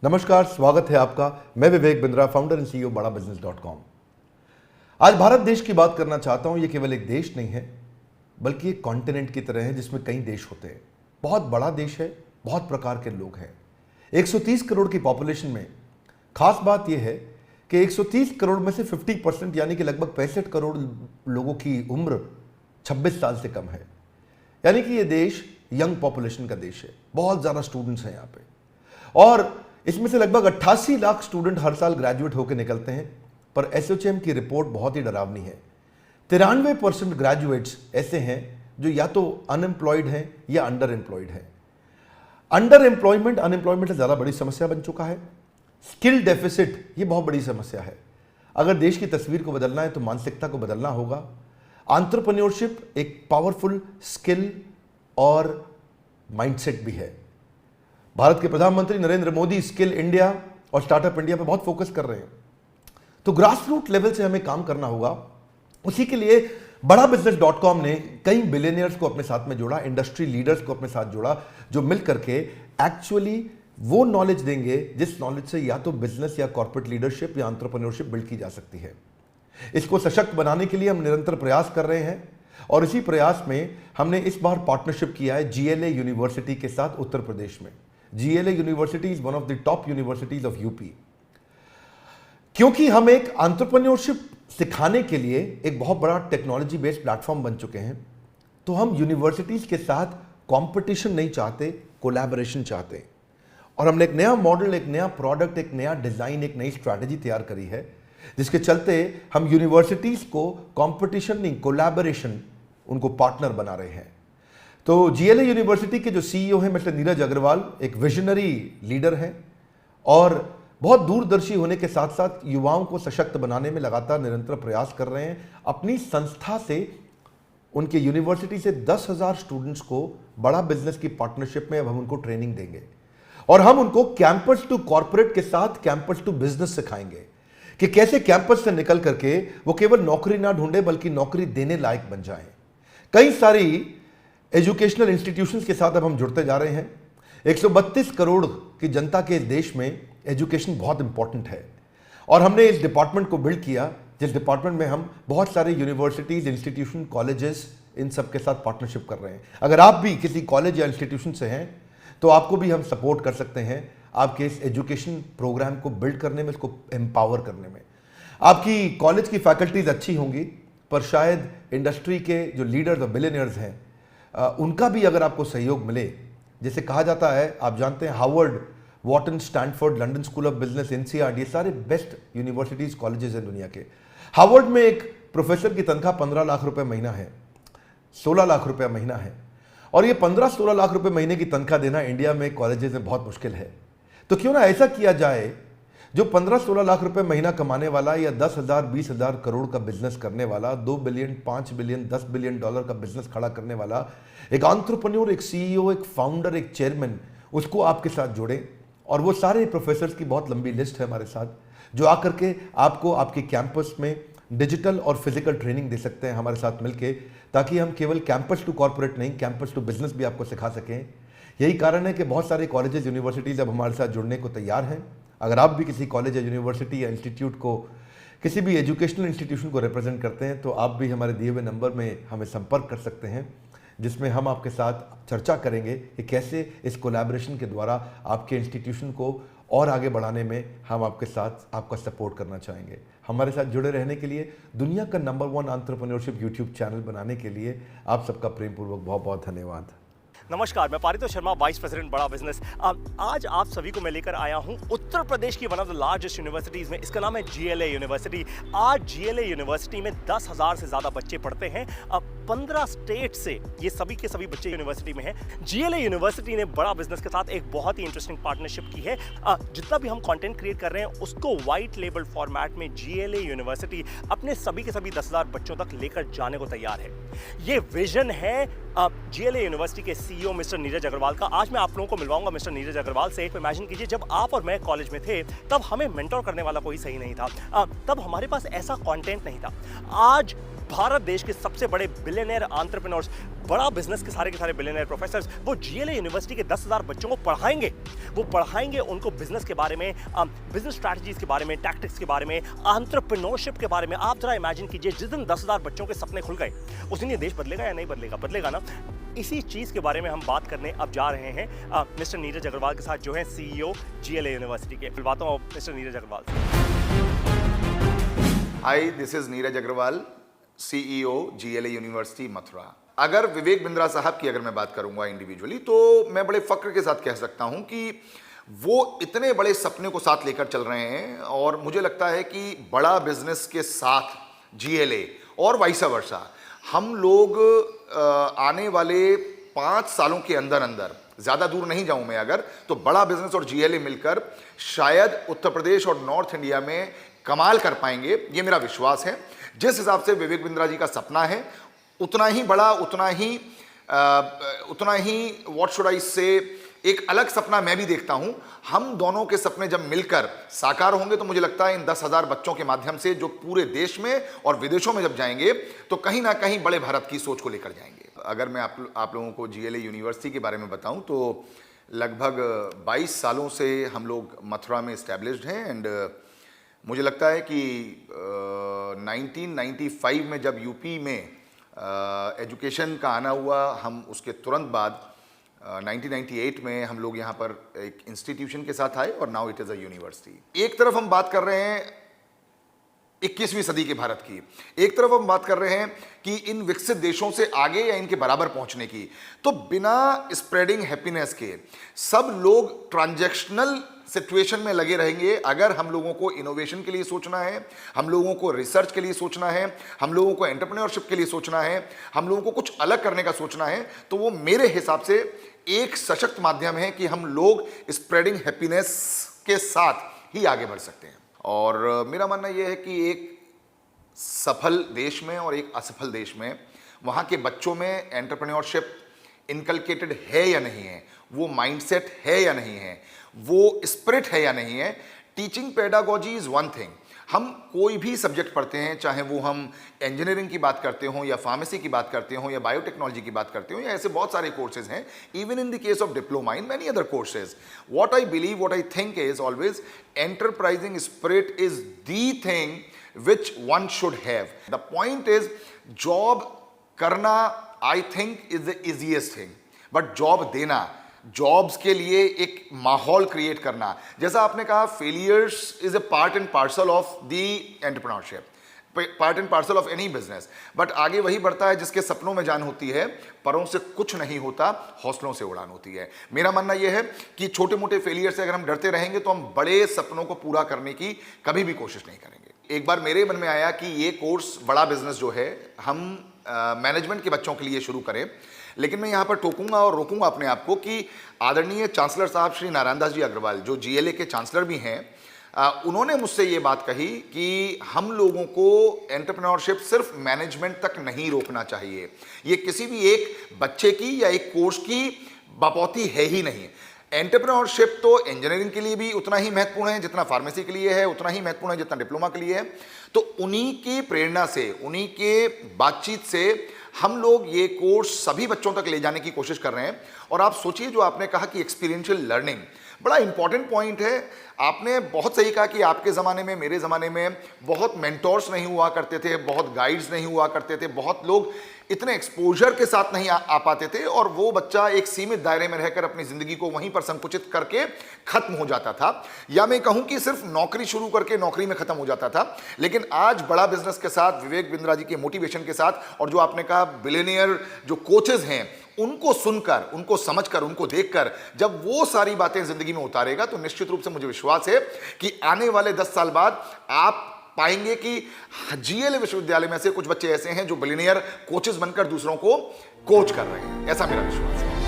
नमस्कार, स्वागत है आपका। मैं Vivek Bindra, founder and CEO बड़ाबिजनेस.com। आज भारत देश की बात करना चाहता हूं। ये केवल एक देश नहीं है, बल्कि एक कॉन्टिनेंट की तरह है जिसमें कई देश होते हैं। बहुत बड़ा देश है, बहुत प्रकार के लोग हैं। 130 करोड़ की पॉपुलेशन में खास बात यह है कि 130 करोड़ में से 50% यानी कि लगभग 65 करोड़ लोगों की उम्र 26 साल से कम है। यानी कि यह देश यंग पॉपुलेशन का देश है। बहुत ज़्यादा स्टूडेंट्स हैं यहाँ पे, और इसमें से लगभग 88 लाख स्टूडेंट हर साल ग्रेजुएट होकर निकलते हैं। पर एसोचैम की रिपोर्ट बहुत ही डरावनी है। 93% ग्रेजुएट्स ऐसे हैं जो या तो अनएम्प्लॉयड हैं या अंडर एम्प्लॉयड हैं। अंडर एम्प्लॉयमेंट अनएम्प्लॉयमेंट से ज़्यादा बड़ी समस्या बन चुका है। स्किल डेफिसिट ये बहुत बड़ी समस्या है। अगर देश की तस्वीर को बदलना है तो मानसिकता को बदलना होगा। एंटरप्रेन्योरशिप एक पावरफुल स्किल और माइंडसेट भी है। भारत के प्रधानमंत्री नरेंद्र मोदी स्किल इंडिया और स्टार्टअप इंडिया पर बहुत फोकस कर रहे हैं। तो ग्रास रूट लेवल से हमें काम करना होगा। उसी के लिए बड़ाबिजनेस.com ने कई बिलियनियर्स को अपने साथ में जोड़ा, इंडस्ट्री लीडर्स को अपने साथ जोड़ा, जो मिल करके एक्चुअली वो नॉलेज देंगे जिस नॉलेज से या तो बिजनेस या कॉर्पोरेट लीडरशिप या एंटरप्रेन्योरशिप बिल्ड की जा सकती है। इसको सशक्त बनाने के लिए हम निरंतर प्रयास कर रहे हैं, और इसी प्रयास में हमने इस बार पार्टनरशिप किया है GLA यूनिवर्सिटी के साथ उत्तर प्रदेश में। GLA university is one of the top universities of UP. क्योंकि हम एक एंटरप्रेन्योरशिप सिखाने के लिए एक बहुत बड़ा टेक्नोलॉजी बेस्ड प्लेटफॉर्म बन चुके हैं, तो हम यूनिवर्सिटीज के साथ कंपटीशन नहीं चाहते, कोलैबोरेशन चाहते। और हमने एक नया मॉडल, एक नया प्रोडक्ट, एक नया डिजाइन, एक नई स्ट्रैटेजी तैयार करी है, जिसके चलते हम यूनिवर्सिटीज को कंपटीशन नहीं, कोलैबोरेशन, उनको पार्टनर बना रहे हैं। तो GLA यूनिवर्सिटी के जो CEO हैं मिस्टर नीरज अग्रवाल एक विजनरी लीडर हैं, और बहुत दूरदर्शी होने के साथ साथ युवाओं को सशक्त बनाने में लगातार निरंतर प्रयास कर रहे हैं। अपनी संस्था से, उनके यूनिवर्सिटी से 10,000 स्टूडेंट्स को बड़ा बिजनेस की पार्टनरशिप में अब हम उनको ट्रेनिंग देंगे, और हम उनको कैंपस टू कॉर्पोरेट के साथ कैंपस टू बिजनेस सिखाएंगे कि कैसे कैंपस से निकल करके वो केवल नौकरी ना ढूंढे बल्कि नौकरी देने लायक बन जाएं। कई सारी एजुकेशनल इंस्टीट्यूशंस के साथ अब हम जुड़ते जा रहे हैं। 132 करोड़ की जनता के देश में एजुकेशन बहुत इंपॉर्टेंट है, और हमने इस डिपार्टमेंट को बिल्ड किया, जिस डिपार्टमेंट में हम बहुत सारे यूनिवर्सिटीज, इंस्टीट्यूशन, कॉलेजेस, इन सब के साथ पार्टनरशिप कर रहे हैं। अगर आप भी किसी कॉलेज या इंस्टीट्यूशन से हैं तो आपको भी हम सपोर्ट कर सकते हैं आपके इस एजुकेशन प्रोग्राम को बिल्ड करने में, इसको एम्पावर करने में। आपकी कॉलेज की फैकल्टीज अच्छी होंगी, पर शायद इंडस्ट्री के जो लीडर्स और बिलियनियर्स हैं उनका भी अगर आपको सहयोग मिले। जैसे कहा जाता है, आप जानते हैं, Harvard, Wharton, Stanford, London school of business, NCERT, ये सारे बेस्ट यूनिवर्सिटीज, कॉलेजेस हैं दुनिया के। हार्वर्ड में एक प्रोफेसर की तनख्वाह 15 लाख रुपए महीना है, 16 लाख रुपए महीना है, और ये 15-16 लाख रुपए महीने की तनख्वाह देना इंडिया में कॉलेजेस में बहुत मुश्किल है। तो क्यों ना ऐसा किया जाए, जो 15-16 लाख रुपए महीना कमाने वाला या 10,000, 20,000 करोड़ का बिजनेस करने वाला, 2 बिलियन, 5 बिलियन, 10 बिलियन डॉलर का बिजनेस खड़ा करने वाला एक एंटरप्रेन्योर, एक CEO, एक फाउंडर, एक चेयरमैन, उसको आपके साथ जोड़ें। और वो सारे प्रोफेसर्स की बहुत लंबी लिस्ट है हमारे साथ, जो आकर के आपको आपके कैंपस में डिजिटल और फिजिकल ट्रेनिंग दे सकते हैं हमारे साथ मिलके, ताकि हम केवल कैंपस टू कॉर्पोरेट नहीं, कैंपस टू बिजनेस भी आपको सिखा सकें। यही कारण है कि बहुत सारे कॉलेजेस, यूनिवर्सिटीज अब हमारे साथ जुड़ने को तैयार हैं। अगर आप भी किसी कॉलेज या यूनिवर्सिटी या इंस्टीट्यूट को, किसी भी एजुकेशनल इंस्टीट्यूशन को रिप्रेजेंट करते हैं, तो आप भी हमारे दिए हुए नंबर में हमें संपर्क कर सकते हैं, जिसमें हम आपके साथ चर्चा करेंगे कि कैसे इस कोलैबोरेशन के द्वारा आपके इंस्टीट्यूशन को और आगे बढ़ाने में हम आपके साथ आपका सपोर्ट करना चाहेंगे। हमारे साथ जुड़े रहने के लिए, दुनिया का नंबर 1 एंटरप्रेन्योरशिप यूट्यूब चैनल बनाने के लिए आप सबका प्रेमपूर्वक बहुत बहुत धन्यवाद। नमस्कार, मैं पारितोष शर्मा, वाइस प्रेसिडेंट बड़ा बिजनेस। आज आप सभी को मैं लेकर आया हूं उत्तर प्रदेश की one of the largest universities में। इसका नाम है GLA यूनिवर्सिटी। आज GLA यूनिवर्सिटी में 10,000 से ज्यादा बच्चे पढ़ते हैं। 15 स्टेट से ये सभी के सभी बच्चे यूनिवर्सिटी में हैं। GLA यूनिवर्सिटी ने बड़ा बिजनेस के साथ एक बहुत ही इंटरेस्टिंग पार्टनरशिप की है। जितना भी हम कंटेंट क्रिएट कर रहे हैं उसको व्हाइट लेबल फॉर्मेट में GLA यूनिवर्सिटी अपने सभी के सभी 10,000 बच्चों तक लेकर जाने को तैयार है। ये विजन है GLA यूनिवर्सिटी के CEO मिस्टर नीरज अग्रवाल का। आज मैं आप लोगों को मिलवाऊंगा मिस्टर नीरज अग्रवाल से। इमेजिन कीजिए, जब आप और मैं कॉलेज में थे तब हमें मेंटोर करने वाला कोई सही नहीं था, तब हमारे पास ऐसा कंटेंट नहीं था। आज भारत देश के सबसे बड़े बिलियनियर एंटरप्रेन्योर्स, बड़ा बिजनेस के सारे बिलियनियर प्रोफेसर्स वो जीएलए यूनिवर्सिटी के 10,000 बच्चों को पढ़ाएंगे। वो पढ़ाएंगे उनको बिजनेस के बारे में, बिजनेस स्ट्रैटेजीज के बारे में, टैक्टिक्स के बारे में, एंटरप्रेन्योरशिप के बारे में। आप जरा इमेजिन कीजिए, जिस दिन 10,000 बच्चों के सपने खुल गए उस दिन ये देश बदलेगा या नहीं बदलेगा? बदलेगा ना। इसी चीज के बारे में हम बात करने अब जा रहे हैं मिस्टर नीरज अग्रवाल के साथ, जो है सीईओ जीएलए यूनिवर्सिटी के। मिलवाता हूं मिस्टर नीरज अग्रवाल से। Hi, this is Neeraj Agarwal, CEO GLA university Mathura. अगर विवेक बिंद्रा साहब की अगर मैं बात करूंगा इंडिविजुअली, तो मैं बड़े फक्र के साथ कह सकता हूं कि वो इतने बड़े सपने को साथ लेकर चल रहे हैं और मुझे लगता है कि बड़ा बिजनेस के साथ जीएलए और वाइस वर्सा हम लोग आने वाले 5 सालों के अंदर अंदर, ज्यादा दूर नहीं जाऊं मैं अगर, तो बड़ा बिजनेस और जीएलए मिलकर शायद उत्तर प्रदेश और नॉर्थ इंडिया में कमाल कर पाएंगे, ये मेरा विश्वास है। जिस हिसाब से विवेक बिंद्रा जी का सपना है, उतना ही बड़ा, उतना ही व्हाट शुड आई से, एक अलग सपना मैं भी देखता हूं। हम दोनों के सपने जब मिलकर साकार होंगे तो मुझे लगता है इन 10,000 बच्चों के माध्यम से जो पूरे देश में और विदेशों में जब जाएंगे तो कहीं ना कहीं बड़े भारत की सोच को लेकर जाएंगे। अगर मैं आप लोगों को जीएलए यूनिवर्सिटी के बारे में बताऊं तो लगभग 22 सालों से हम लोग मथुरा में इस्टेब्लिश्ड हैं एंड मुझे लगता है कि 1995 में जब यूपी में एजुकेशन का आना हुआ, हम उसके तुरंत बाद 1998 में हम लोग यहाँ पर एक इंस्टीट्यूशन के साथ आए और now it is a university. एक तरफ हम बात कर रहे हैं 21वीं सदी के भारत की, एक तरफ हम बात कर रहे हैं कि इन विकसित देशों से आगे या इनके बराबर पहुंचने की, तो बिना स्प्रेडिंग हैप्पीनेस के सब लोग ट्रांजैक्शनल सिचुएशन में लगे रहेंगे। अगर हम लोगों को इनोवेशन के लिए सोचना है, हम लोगों को रिसर्च के लिए सोचना है, हम लोगों को एंटरप्रेन्योरशिप के लिए सोचना है, हम लोगों को कुछ अलग करने का सोचना है, तो वो मेरे हिसाब से एक सशक्त माध्यम है कि हम लोग स्प्रेडिंग हैप्पीनेस के साथ ही आगे बढ़ सकते हैं। और मेरा मानना यह है कि एक सफल देश में और एक असफल देश में वहाँ के बच्चों में एंटरप्रेन्योरशिप इनकलकेटेड है या नहीं है, वो माइंडसेट है या नहीं है, वो स्पिरिट है या नहीं है। Teaching pedagogy is one thing. हम कोई भी सब्जेक्ट पढ़ते हैं, चाहे वो हम इंजीनियरिंग की बात करते हो या फार्मेसी की बात करते हो या बायोटेक्नोलॉजी की बात करते हो या ऐसे बहुत सारे कोर्सेज हैं, even in the case of diploma in many other courses. What I believe, what I think is always enterprising spirit is the thing which one should have. The point is, job करना I think is the easiest thing, but job देना, jobs के लिए एक माहौल create करना, जैसा आपने कहा, failures is a part and parcel of the entrepreneurship, part and parcel of any business. But आगे वही बढ़ता है जिसके सपनों में जान होती है, परों से कुछ नहीं होता, हौसलों से उड़ान होती है। मेरा मानना यह है कि छोटे मोटे फेलियर से अगर हम डरते रहेंगे तो हम बड़े सपनों को पूरा करने की कभी भी कोशिश नहीं करेंगे। एक बार मेरे मन में आया कि ये कोर्स बड़ा बिजनेस जो है हम मैनेजमेंट के बच्चों के लिए शुरू करें, लेकिन मैं यहाँ पर टोकूंगा और रोकूंगा अपने आप को कि आदरणीय चांसलर साहब श्री नारायण दास जी अग्रवाल, जो जीएलए के चांसलर भी हैं, उन्होंने मुझसे ये बात कही कि हम लोगों को एंटरप्रेन्योरशिप सिर्फ मैनेजमेंट तक नहीं रोकना चाहिए। ये किसी भी एक बच्चे की या एक कोर्स की बपौती है ही नहीं। एंटरप्रेन्योरशिप तो इंजीनियरिंग के लिए भी उतना ही महत्वपूर्ण है जितना फार्मेसी के लिए है, उतना ही महत्वपूर्ण है जितना डिप्लोमा के लिए है। तो उन्हीं की प्रेरणा से, उन्हीं के बातचीत से हम लोग ये कोर्स सभी बच्चों तक ले जाने की कोशिश कर रहे हैं। और आप सोचिए, जो आपने कहा कि एक्सपीरियंशियल लर्निंग बड़ा इंपॉर्टेंट पॉइंट है। आपने बहुत सही कहा कि आपके ज़माने में, मेरे ज़माने में बहुत मेंटोर्स नहीं हुआ करते थे, बहुत गाइड्स नहीं हुआ करते थे, बहुत लोग इतने एक्सपोजर के साथ नहीं आ पाते थे और वो बच्चा एक सीमित दायरे में रहकर अपनी ज़िंदगी को वहीं पर संकुचित करके ख़त्म हो जाता था, या मैं कहूँ कि सिर्फ नौकरी शुरू करके नौकरी में ख़त्म हो जाता था। लेकिन आज बड़ा बिजनेस के साथ, विवेक बिंद्रा जी के मोटिवेशन के साथ, और जो आपने कहा बिलियनियर जो कोचेज हैं, उनको सुनकर, उनको समझकर, उनको देखकर जब वो सारी बातें जिंदगी में उतारेगा तो निश्चित रूप से मुझे विश्वास है कि आने वाले 10 साल बाद आप पाएंगे कि जीएलए विश्वविद्यालय में से कुछ बच्चे ऐसे हैं जो बिलियनियर कोचेस बनकर दूसरों को कोच कर रहे हैं। ऐसा मेरा विश्वास है।